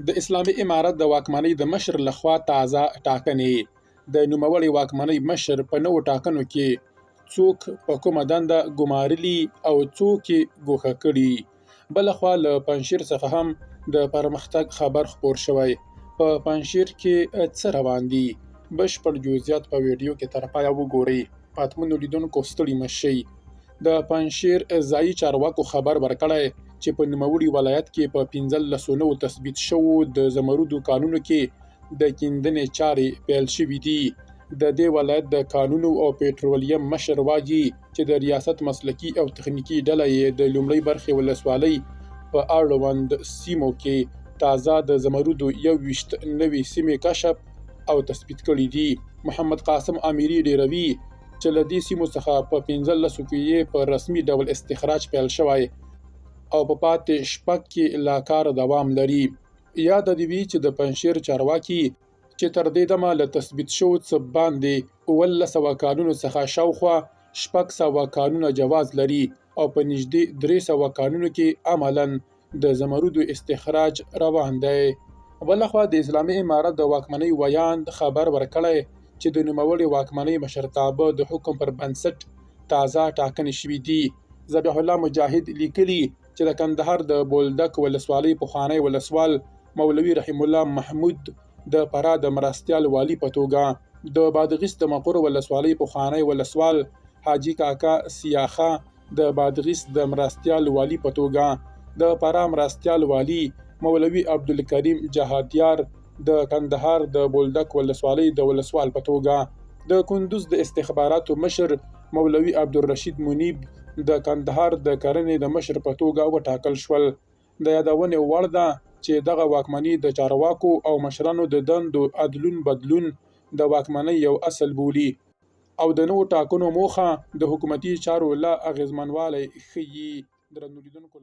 د اسلامي امارت د واکمنۍ د مشر لخوا تازه ټاکنې. د نوموړي واکمنۍ مشر په نوو ټاکنو کې څوک په کومه دنده ګمارلي او څوک یې ګوښه کړي. بلخوا له پنجشیر څخه هم د پرمختګ خبر خپور شوی. په پنجشیر کې څه روان دي؟ بشپړ جزئیات په ویډیو کې تر پایه وګورئ. پاتمنو لیدونکو ستړي مه شئ. د پنجشیر ځایي چارواکو خبر ورکړی چې په نوموړي ولایت کې په 15 تثبیت شوو د زمرودو کانونو کې د کیندنې چارې پیل شوي دي. د دې ولایت د کانونو او پټرولیم مشر وایي چې د ریاست مسلکي او تخنیکي ډله یې د لومړۍ برخې ولسوالۍ په اړوند سیمو کې تازه د زمرودو 21 نوې سیمې کشف او تثبیت کړي دي. محمد قاسم امیري ډیروي چې له دې سیمو څخه په 15 کې یې په رسمي ډول استخراج پیل شوی او په پاتې شپږ کې لا کار دوام لري. یاد دې وي چې د پنجشیر چارواکي چې تر دې دمه له تثبیت شوو څه باندې 1700 کانونو څخه شاوخوا 600 کانونه جواز لري او په نږدې 300 کانونو کې عملاً د زمرودو استخراج روان دی. بلخوا د اسلامي امارت د واکمنۍ ویاند خبر ورکړی چې د نوموړي واکمنۍ مشرتابه د حکم پر بنسټ تازه ټاکنې شوي دي. ذبیح الله مجاهد لیکلي چې د کندهار د بولدک ولسوالۍ پخوانی ولسوال مولوي رحیم الله محمود د فراه د مرستیال والي په توګه، د بادغیس د مقر ولسوالۍ پخوانی ولسوال حاجي کاکا سیاخه د بادغیس د مرستیال والي په توګه، د فراه مرستیال والي مولوي عبدالکریم جهادیار د کندهار د بولدک ولسوالۍ د ولسوال په توګه، د کندوز د استخباراتو مشر مولوي عبدالرشید منیب د کندهار د کرنې د مشر په توګه وټاکل شول. د یادونې وړ ده چې دغه واکمني د چارواکو او مشرانو د دندو عدلون بدلون د واکمنۍ یو اصل بولي او د نوو ټاکنو موخه د حکومتي چارو لا اغیزمنوالی ښیي. درنو لیدونکو